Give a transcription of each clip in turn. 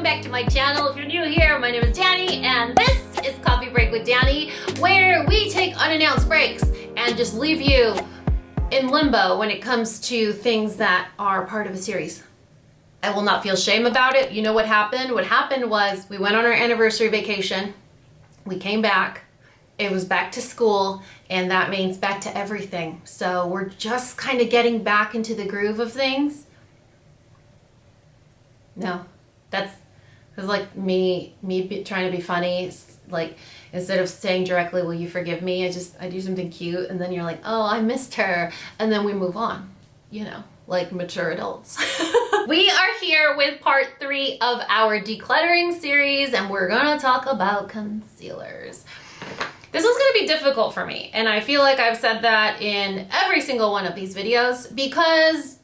back to my channel. If you're new here, my name is Dani, and this is Coffee Break with Dani, where we take unannounced breaks and just leave you in limbo when it comes to things that are part of a series. I will not feel shame about it. You know what happened? What happened was we went on our anniversary vacation, we came back, it was back to school, and that means back to everything. So we're just kind of getting back into the groove of things. No, that's like me trying to be funny. It's like, instead of saying directly, will you forgive me? I do something cute, and then you're like, oh, I missed her. And then we move on, you know, like mature adults. We are here with part 3 of our decluttering series, and we're gonna talk about concealers. This was gonna be difficult for me, and I feel like I've said that in every single one of these videos because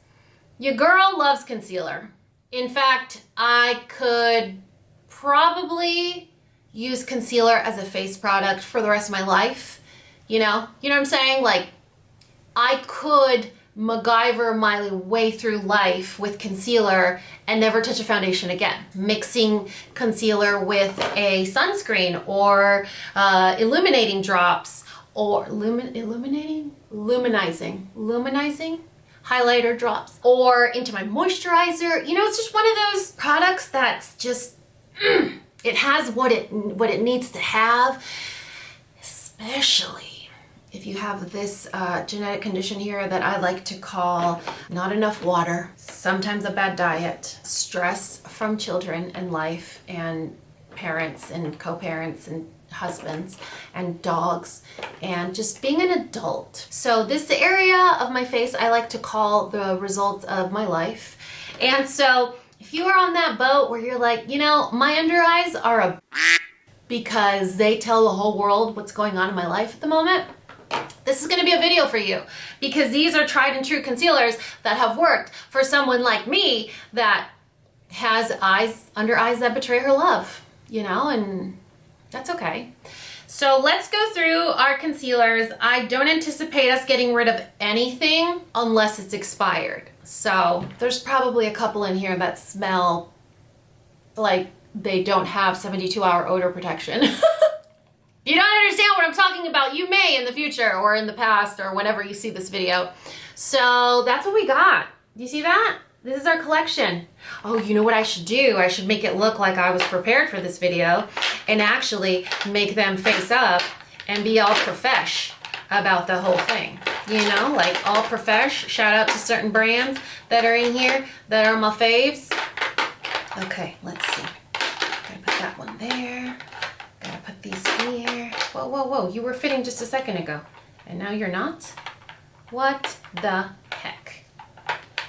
your girl loves concealer. In fact, I could probably use concealer as a face product for the rest of my life. You know what I'm saying? Like, I could MacGyver my way through life with concealer and never touch a foundation again. Mixing concealer with a sunscreen or illuminating drops or luminizing highlighter drops or into my moisturizer. You know, it's just one of those products that's just, it has what it needs to have, especially if you have this genetic condition here that I like to call not enough water, sometimes a bad diet, stress from children and life and parents and co-parents and husbands and dogs and just being an adult. So this area of my face I like to call the results of my life. And so if you are on that boat where you're like, you know, my under eyes are a because they tell the whole world what's going on in my life at the moment, this is going to be a video for you, because these are tried and true concealers that have worked for someone like me that has under eyes that betray her love, you know, and that's okay. So let's go through our concealers. I don't anticipate us getting rid of anything unless it's expired. So there's probably a couple in here that smell like they don't have 72-hour odor protection. You don't understand what I'm talking about. You may in the future or in the past or whenever you see this video. So that's what we got. Do you see that? This is our collection. Oh, you know what I should do? I should make it look like I was prepared for this video and actually make them face up and be all profesh about the whole thing. You know, like all profesh. Shout out to certain brands that are in here that are my faves. Okay, let's see. Gotta put that one there. Gotta put these here. Whoa, whoa, whoa. You were fitting just a second ago. And now you're not? What the heck?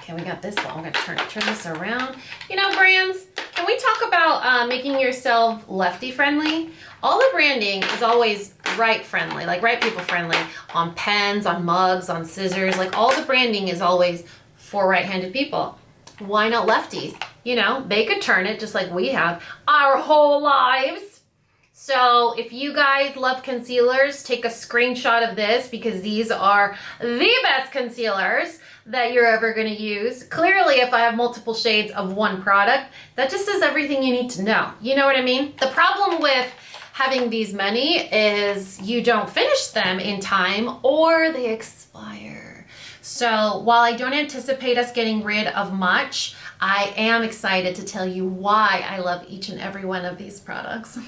Okay, we got this one. I'm gonna turn this around. You know, brands, can we talk about making yourself lefty friendly? All the branding is always right friendly, like right people friendly, on pens, on mugs, on scissors. Like all the branding is always for right-handed people. Why not lefties? You know, they could turn it just like we have our whole lives. So if you guys love concealers, take a screenshot of this, because these are the best concealers that you're ever going to use. Clearly, if I have multiple shades of one product, that just says everything you need to know. You know what I mean? The problem with having these many is you don't finish them in time or they expire. So while I don't anticipate us getting rid of much, I am excited to tell you why I love each and every one of these products.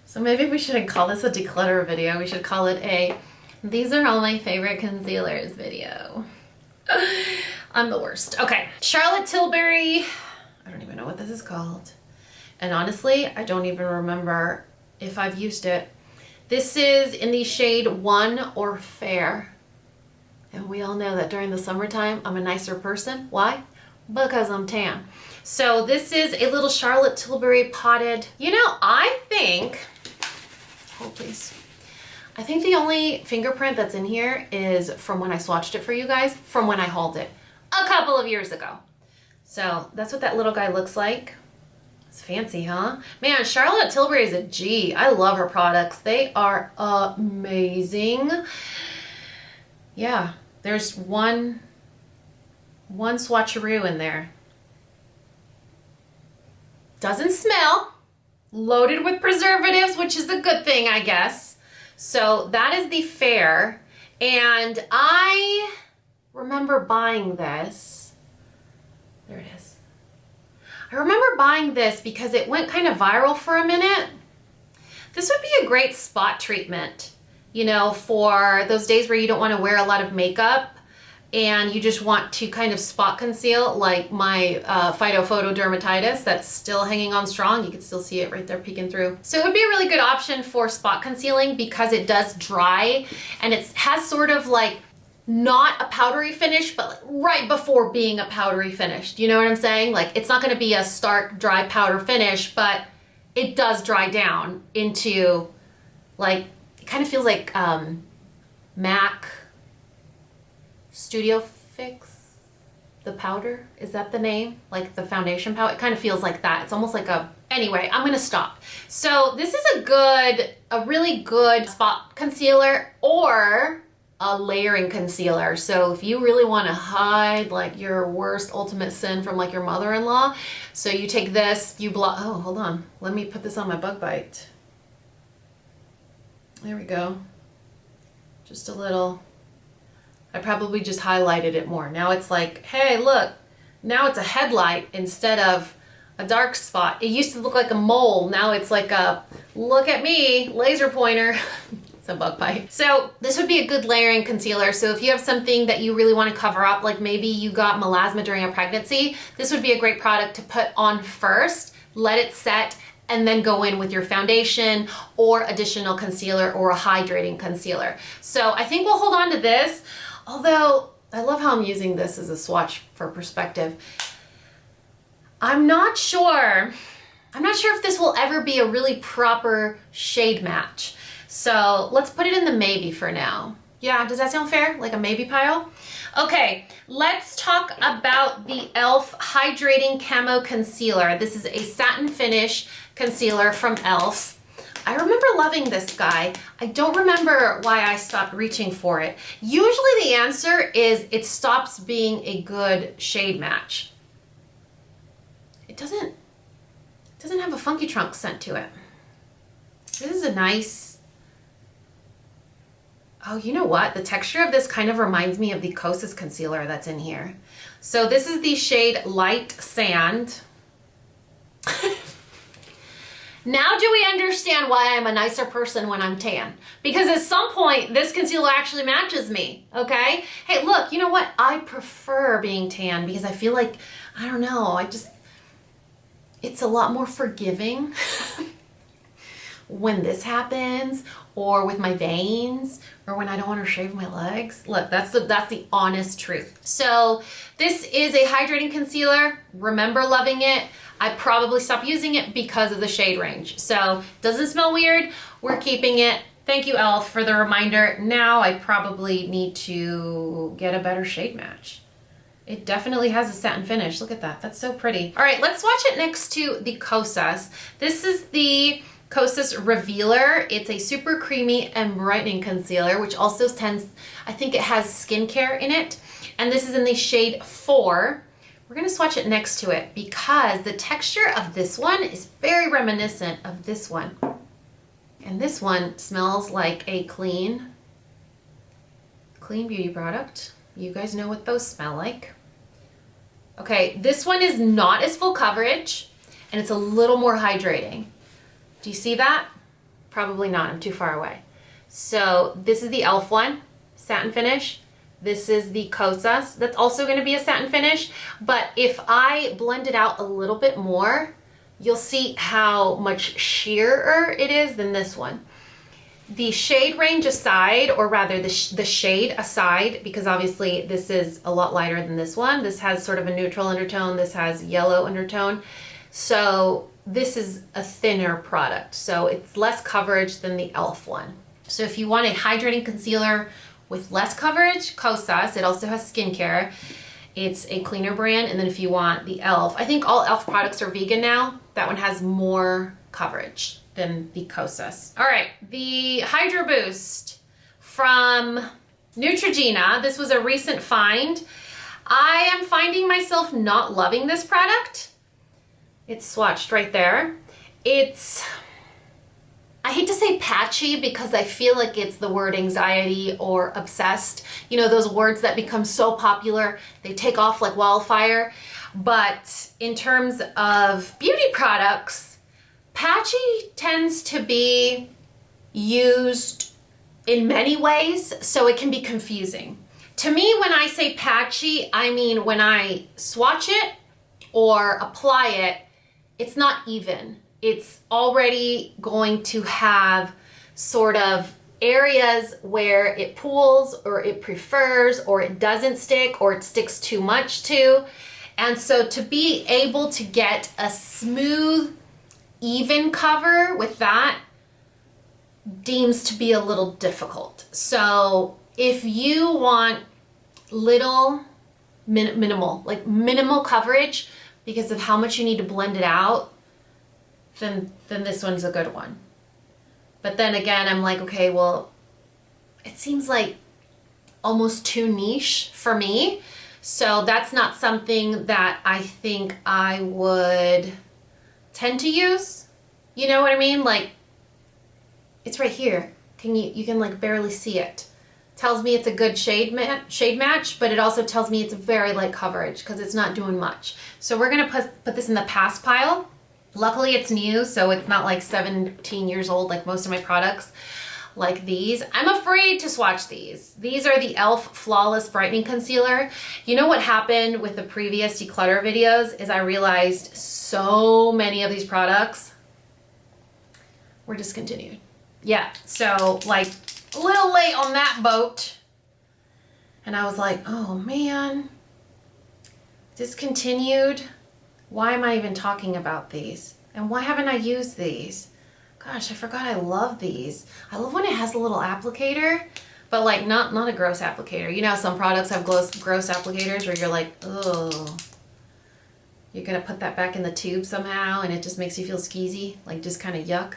So maybe we shouldn't call this a declutter video. We should call it a these are all my favorite concealers video. I'm the worst. Okay, Charlotte Tilbury. I don't even know what this is called. And honestly, I don't even remember if I've used it. This is in the shade 1 or Fair. And we all know that during the summertime, I'm a nicer person. Why? Because I'm tan. So this is a little Charlotte Tilbury potted. You know, I think, hold please. I think the only fingerprint that's in here is from when I swatched it for you guys, from when I hauled it a couple of years ago. So that's what that little guy looks like. It's fancy, huh? Man, Charlotte Tilbury is a G. I love her products. They are amazing. Yeah, there's one swatcheroo in there. doesn't smell, loaded with preservatives, which is a good thing, I guess. So that is the Fair. And I remember buying this. There it is. I remember buying this because it went kind of viral for a minute. This would be a great spot treatment, you know, for those days where you don't want to wear a lot of makeup and you just want to kind of spot conceal, like my phytophotodermatitis that's still hanging on strong. You can still see it right there peeking through. So it would be a really good option for spot concealing because it does dry and it has sort of like not a powdery finish, but like right before being a powdery finish. Do you know what I'm saying? Like it's not gonna be a stark dry powder finish, but it does dry down into like, it kind of feels like MAC Studio Fix, the powder, is that the name? Like the foundation powder, it kind of feels like that. It's almost like a, anyway, I'm gonna stop. So this is a really good spot concealer or a layering concealer. So if you really wanna hide like your worst ultimate sin from like your mother-in-law, so you take this, you block, oh, hold on. Let me put this on my bug bite. There we go. Just a little. I probably just highlighted it more. Now it's like, hey, look, now it's a headlight instead of a dark spot. It used to look like a mole. Now it's like a, look at me, laser pointer. It's a bug bite. So this would be a good layering concealer. So if you have something that you really want to cover up, like maybe you got melasma during a pregnancy, this would be a great product to put on first, let it set, and then go in with your foundation or additional concealer or a hydrating concealer. So I think we'll hold on to this. Although, I love how I'm using this as a swatch for perspective. I'm not sure if this will ever be a really proper shade match. So let's put it in the maybe for now. Yeah, does that sound fair? Like a maybe pile? Okay, let's talk about the e.l.f. Hydrating Camo Concealer. This is a satin finish concealer from e.l.f. I remember loving this guy. I don't remember why I stopped reaching for it. Usually the answer is it stops being a good shade match. It doesn't have a funky trunk scent to it. This is a nice, oh, you know what? The texture of this kind of reminds me of the Kosas concealer that's in here. So this is the shade Light Sand. Now do we understand why I'm a nicer person when I'm tan? Because at some point, this concealer actually matches me, okay? Hey, look, you know what? I prefer being tan because I feel like, I don't know, it's a lot more forgiving when this happens, or with my veins, or when I don't want to shave my legs. Look, that's the honest truth. So this is a hydrating concealer. Remember loving it. I probably stopped using it because of the shade range. So doesn't smell weird. We're keeping it. Thank you, e.l.f. for the reminder. Now I probably need to get a better shade match. It definitely has a satin finish. Look at that. That's so pretty. All right, let's swatch it next to the Kosas. This is the Kosas Revealer. It's a super creamy and brightening concealer, which also tends, I think it has skincare in it. And this is in the shade 4. We're gonna swatch it next to it because the texture of this one is very reminiscent of this one. And this one smells like a clean beauty product. You guys know what those smell like. Okay, this one is not as full coverage and it's a little more hydrating. Do you see that? Probably not, I'm too far away. So this is the e.l.f. one, satin finish. This is the Kosas. That's also going to be a satin finish, but if I blend it out a little bit more, you'll see how much sheerer it is than this one. The shade range aside, or rather the shade aside, because obviously this is a lot lighter than this one. This has sort of a neutral undertone. This has yellow undertone. So this is a thinner product. So it's less coverage than the e.l.f. one. So if you want a hydrating concealer with less coverage, Kosas. It also has skincare. It's a cleaner brand. And then if you want the e.l.f., I think all e.l.f. products are vegan now. That one has more coverage than the Kosas. All right, the Hydro Boost from Neutrogena. This was a recent find. I am finding myself not loving this product. It's swatched right there. It's, I hate to say patchy because I feel like it's the word anxiety or obsessed. You know, those words that become so popular, they take off like wildfire. But in terms of beauty products, patchy tends to be used in many ways, so it can be confusing. To me, when I say patchy, I mean when I swatch it or apply it, it's not even. It's already going to have sort of areas where it pools or it prefers or it doesn't stick or it sticks too much to. And so to be able to get a smooth, even cover with that deems to be a little difficult. So if you want little, minimal coverage because of how much you need to blend it out, then this one's a good one. But then again, I'm like, okay, well, it seems like almost too niche for me. So that's not something that I think I would tend to use. You know what I mean? Like, it's right here. You can like barely see it. Tells me it's a good shade match, but it also tells me it's a very light coverage because it's not doing much. So we're gonna put this in the pass pile. Luckily it's new, so it's not like 17 years old like most of my products like these. I'm afraid to swatch these. These are the e.l.f. Flawless Brightening Concealer. You know what happened with the previous declutter videos is I realized so many of these products were discontinued. Yeah, so like a little late on that boat. And I was like, oh man, discontinued. Why am I even talking about these? And why haven't I used these? Gosh, I forgot I love these. I love when it has a little applicator, but like not a gross applicator. You know how some products have gross applicators where you're like, oh, you're gonna put that back in the tube somehow and it just makes you feel skeezy, like just kind of yuck.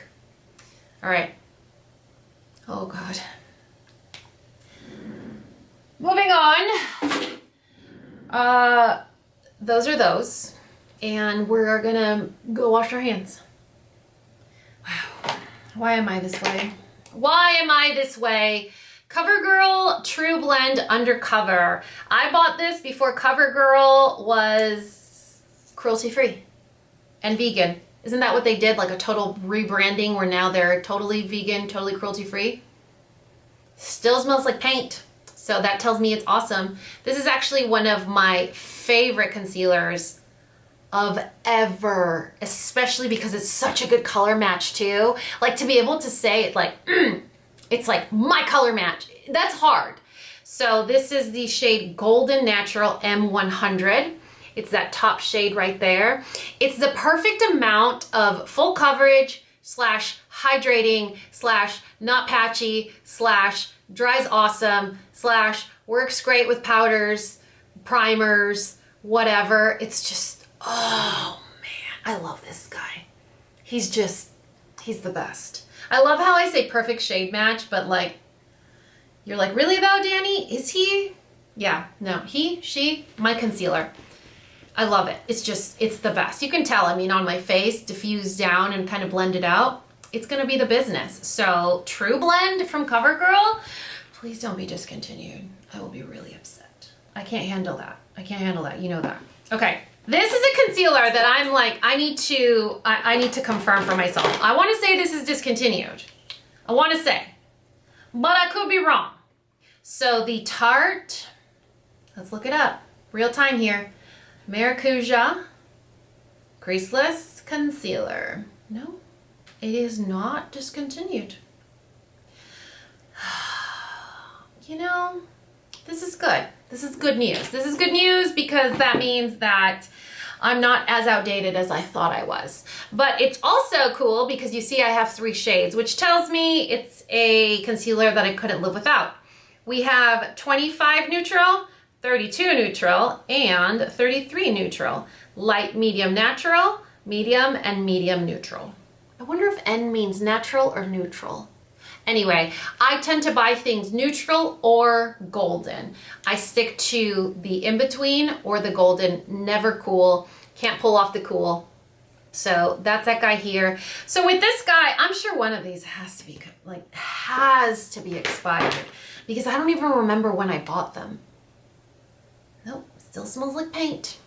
All right. Oh God. Moving on. Those are those. And we're gonna go wash our hands. Wow. Why am I this way? Why am I this way? CoverGirl TruBlend Undercover. I bought this before CoverGirl was cruelty-free and vegan. Isn't that what they did? Like a total rebranding where now they're totally vegan, totally cruelty-free. Still smells like paint. So that tells me it's awesome. This is actually one of my favorite concealers of ever, especially because it's such a good color match too. Like to be able to say it like, it's like my color match. That's hard. So this is the shade Golden Natural M100. It's that top shade right there. It's the perfect amount of full coverage slash hydrating slash not patchy slash dries awesome slash works great with powders, primers, whatever. It's just, oh man, I love this guy. He's the best. I love how I say perfect shade match, but like, you're like, really though, Dani? Is he? Yeah, no, he, she, my concealer. I love it. It's the best. You can tell, I mean, on my face, diffuse down and kind of blend it out. It's gonna be the business. So TruBlend from CoverGirl, please don't be discontinued. I will be really upset. I can't handle that. I can't handle that, you know that. Okay, this is a concealer that I'm like, I need to confirm for myself. I wanna say this is discontinued. I wanna say, but I could be wrong. So the Tarte, let's look it up, real time here. Maracuja Creaseless Concealer. No, it is not discontinued. You know, this is good. This is good news. This is good news because that means that I'm not as outdated as I thought I was. But it's also cool because you see I have 3 shades, which tells me it's a concealer that I couldn't live without. We have 25 neutral, 32 neutral, and 33 neutral. Light, medium, natural, medium, and medium neutral. I wonder if N means natural or neutral. Anyway, I tend to buy things neutral or golden. I stick to the in-between or the golden, never cool. Can't pull off the cool. So that's that guy here. So with this guy, I'm sure one of these has to be expired because I don't even remember when I bought them. Nope, still smells like paint.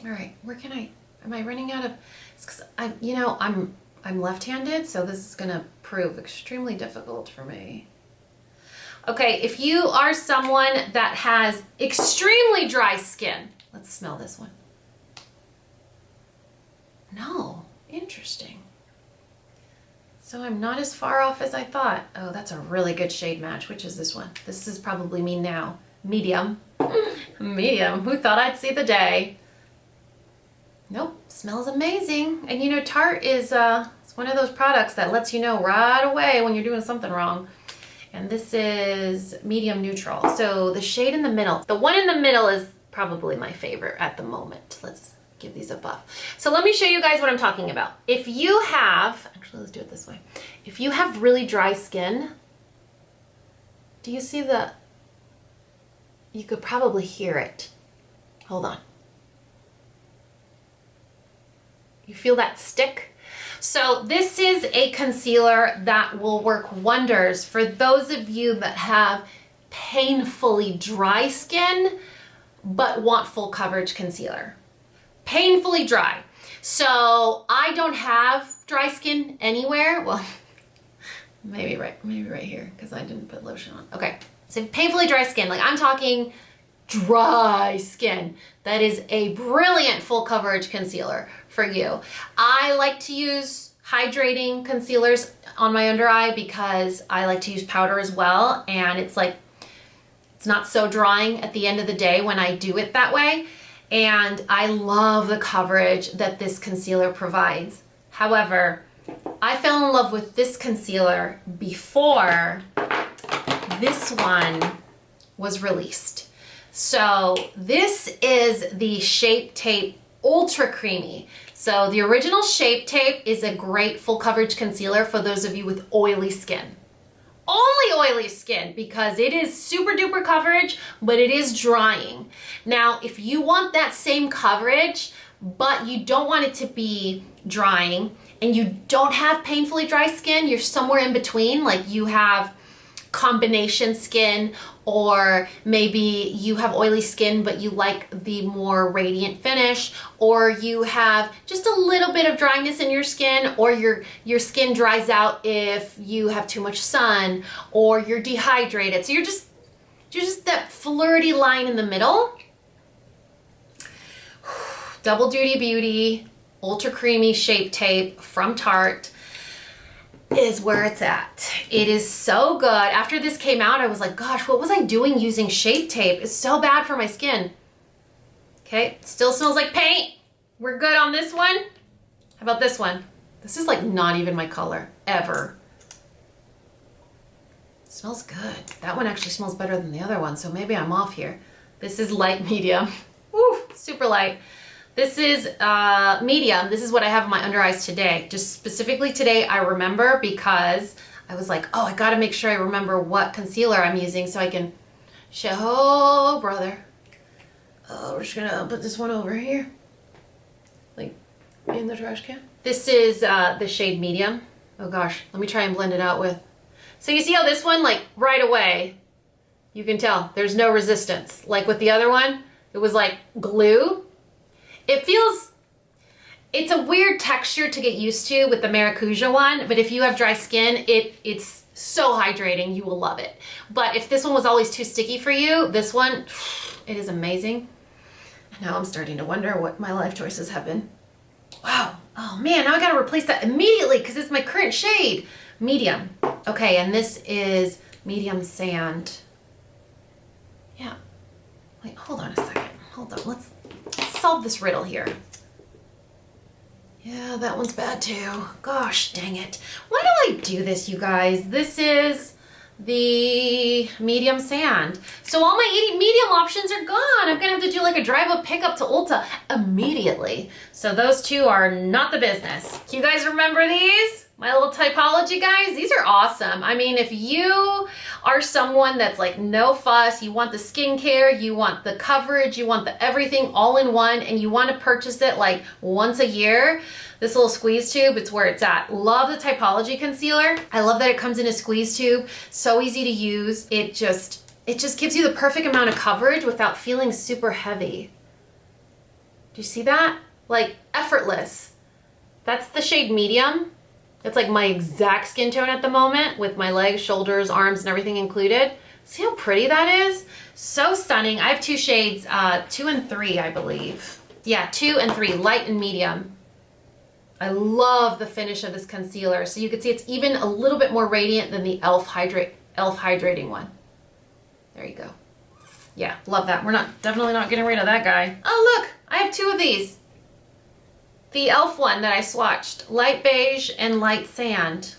All right, am I running out of, it's because I'm left-handed, so this is gonna prove extremely difficult for me. Okay, if you are someone that has extremely dry skin, let's smell this one. No, interesting. So I'm not as far off as I thought. Oh, that's a really good shade match. Which is this one? This is probably me now. Medium. Medium. Who thought I'd see the day? Nope, smells amazing. And you know, Tarte is it's one of those products that lets you know right away when you're doing something wrong. And this is medium neutral. So the shade in the middle, the one in the middle is probably my favorite at the moment. Let's give these a buff. So let me show you guys what I'm talking about. If you have, actually let's do it this way. If you have really dry skin, do you see you could probably hear it. Hold on. You feel that stick? So this is a concealer that will work wonders for those of you that have painfully dry skin but want full coverage concealer. Painfully dry. So I don't have dry skin anywhere. Well, maybe right here because I didn't put lotion on. Okay, so painfully dry skin, like I'm talking dry skin. That is a brilliant full coverage concealer for you. I like to use hydrating concealers on my under eye because I like to use powder as well, and it's not so drying at the end of the day when I do it that way. And I love the coverage that this concealer provides. However, I fell in love with this concealer before this one was released. So this is the Shape Tape Ultra Creamy. So the original Shape Tape is a great full coverage concealer for those of you with oily skin. Only oily skin, because it is super duper coverage, but it is drying. Now, if you want that same coverage, but you don't want it to be drying, and you don't have painfully dry skin, you're somewhere in between, like you have combination skin, or maybe you have oily skin but you like the more radiant finish, or you have just a little bit of dryness in your skin, or your skin dries out if you have too much sun, or you're dehydrated. So you're just that flirty line in the middle. Double Duty Beauty Ultra Creamy Shape Tape from Tarte is where it's at. It is so good. After this came out, I was like, gosh, what was I doing using Shape Tape? It's so bad for my skin. Okay, still smells like paint. We're good on this one. How about this one? This is like not even my color, ever. It smells good. That one actually smells better than the other one, so maybe I'm off here. This is light medium. Woo, super light. This is medium. This is what I have in my under eyes today. Just specifically today, I remember because I was like, oh, I gotta make sure I remember what concealer I'm using so I can show, oh, brother. Oh, we're just gonna put this one over here. Like in the trash can. This is the shade medium. Oh gosh, let me try and blend it out with. So you see how this one, like right away, you can tell there's no resistance. Like with the other one, it was like glue. It's a weird texture to get used to with the Maracuja one, but if you have dry skin, it's so hydrating, you will love it. But if this one was always too sticky for you, this one, it is amazing. And now I'm starting to wonder what my life choices have been. Wow, oh man, now I gotta replace that immediately because it's my current shade. Medium, okay, and this is medium sand. Yeah, wait, hold on a second, hold on, let's solve this riddle here. Yeah, that one's bad too. Gosh, dang it. Why do I do this, you guys? This is the medium sand. So all my medium options are gone. I'm gonna have to do like a drive-up pickup to Ulta immediately. So those two are not the business. You guys remember these? My little Typology guys, these are awesome. I mean, if you are someone that's like no fuss, you want the skincare, you want the coverage, you want the everything all in one, and you want to purchase it like once a year, this little squeeze tube, it's where it's at. Love the Typology concealer. I love that it comes in a squeeze tube. So easy to use. It just gives you the perfect amount of coverage without feeling super heavy. Do you see that? Like effortless. That's the shade medium. It's like my exact skin tone at the moment with my legs, shoulders, arms, and everything included. See how pretty that is? So stunning. I have two shades, 2 and 3, I believe. Yeah, 2 and 3, light and medium. I love the finish of this concealer. So you can see it's even a little bit more radiant than the e.l.f. Hydrating one. There you go. Yeah, love that. We're definitely not getting rid of that guy. Oh, look, I have 2 of these. The e.l.f. one that I swatched, light beige and light sand.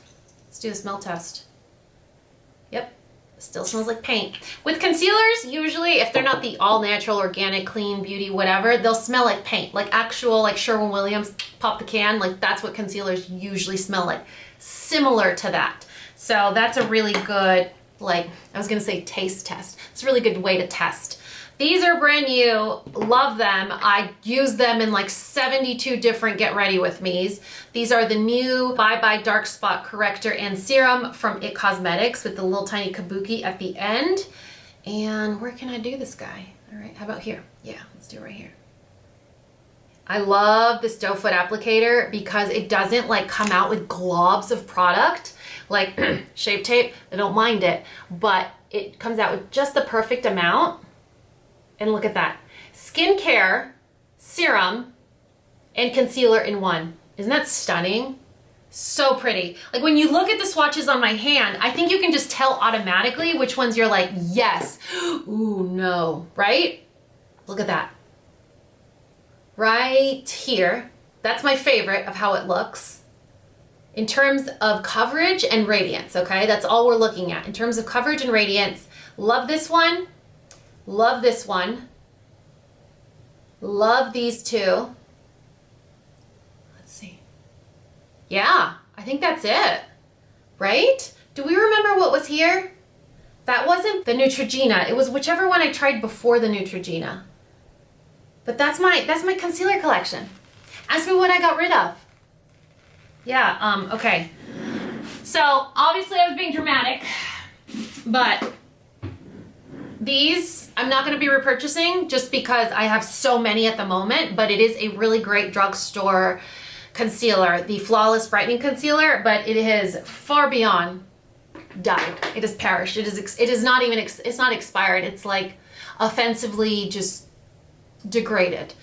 Let's do a smell test. Yep, still smells like paint. With concealers, usually if they're not the all natural, organic, clean, beauty, whatever, they'll smell like paint, like actual, like Sherwin-Williams, pop the can, like that's what concealers usually smell like. Similar to that. So that's a really good, like, I was gonna say taste test. It's a really good way to test. These are brand new, love them. I use them in like 72 different get ready with me's. These are the new Bye Bye Dark Spot Corrector and Serum from IT Cosmetics with the little tiny kabuki at the end. And where can I do this guy? All right, how about here? Yeah, let's do it right here. I love this doe foot applicator because it doesn't like come out with globs of product like Shape Tape. I don't mind it, but it comes out with just the perfect amount. And look at that. Skincare, serum, and concealer in one. Isn't that stunning? So pretty. Like when you look at the swatches on my hand, I think you can just tell automatically which ones you're like, yes, ooh, no, right? Look at that. Right here. That's my favorite of how it looks. In terms of coverage and radiance, okay? That's all we're looking at. In terms of coverage and radiance, love this one. Love this one. Love these 2. Let's see. Yeah, I think that's it. Right? Do we remember what was here? That wasn't the Neutrogena. It was whichever one I tried before the Neutrogena. But that's my concealer collection. Ask me what I got rid of. Yeah, okay. So obviously I was being dramatic, but these I'm not going to be repurchasing just because I have so many at the moment, but it is a really great drugstore concealer, the Flawless Brightening Concealer, but it is far beyond died. It has perished. It is not even, it's not expired. It's like offensively just degraded.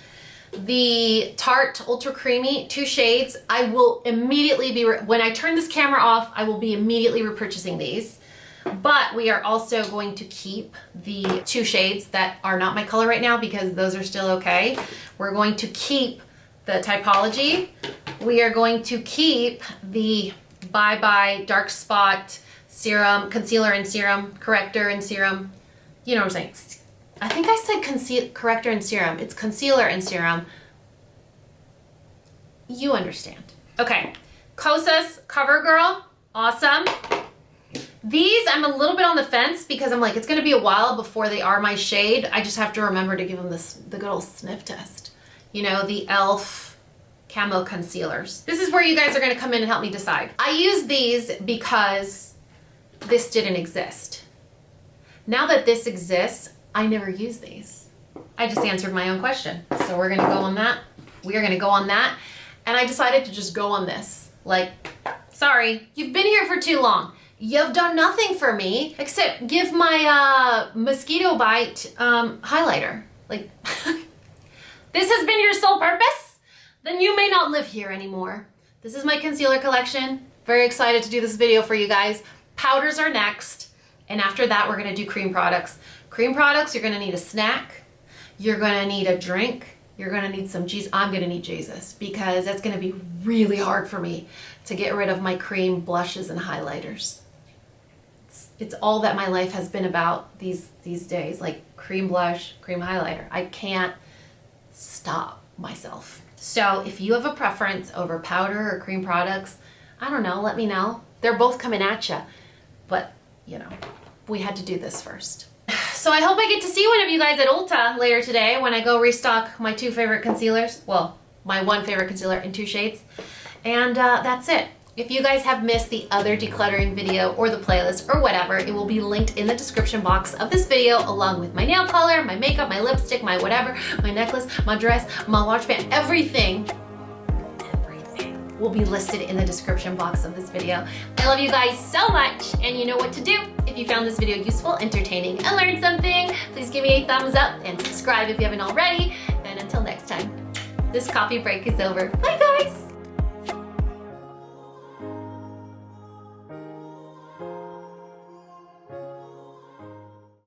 The Tarte Ultra Creamy, 2 shades. I will immediately be, when I turn this camera off, I will be immediately repurchasing these. But we are also going to keep the 2 shades that are not my color right now because those are still okay. We're going to keep the Typology. We are going to keep the Bye Bye Dark Spot Serum, Concealer and Serum, Corrector and Serum. You know what I'm saying? I think I said Corrector and Serum. It's Concealer and Serum. You understand. Okay, Kosas CoverGirl, awesome. These, I'm a little bit on the fence because I'm like, it's gonna be a while before they are my shade. I just have to remember to give them the good old sniff test. You know, the e.l.f. Camo concealers. This is where you guys are gonna come in and help me decide. I use these because this didn't exist. Now that this exists, I never use these. I just answered my own question. So we're gonna go on that. We are gonna go on that. And I decided to just go on this. Like, sorry, you've been here for too long. You've done nothing for me except give my mosquito bite highlighter. Like, this has been your sole purpose? Then you may not live here anymore. This is my concealer collection. Very excited to do this video for you guys. Powders are next. And after that, we're gonna do cream products. Cream products, you're gonna need a snack. You're gonna need a drink. You're gonna need some Jesus. I'm gonna need Jesus because that's gonna be really hard for me to get rid of my cream blushes and highlighters. It's all that my life has been about these days, like cream blush, cream highlighter. I can't stop myself. So if you have a preference over powder or cream products, I don't know, let me know. They're both coming at you. But, you know, we had to do this first. So I hope I get to see one of you guys at Ulta later today when I go restock my 2 favorite concealers. Well, my 1 favorite concealer in 2 shades. And that's it. If you guys have missed the other decluttering video or the playlist or whatever, it will be linked in the description box of this video along with my nail color, my makeup, my lipstick, my whatever, my necklace, my dress, my watch band, everything will be listed in the description box of this video. I love you guys so much, and you know what to do. If you found this video useful, entertaining, and learned something, please give me a thumbs up and subscribe if you haven't already. And until next time, this coffee break is over. Bye guys!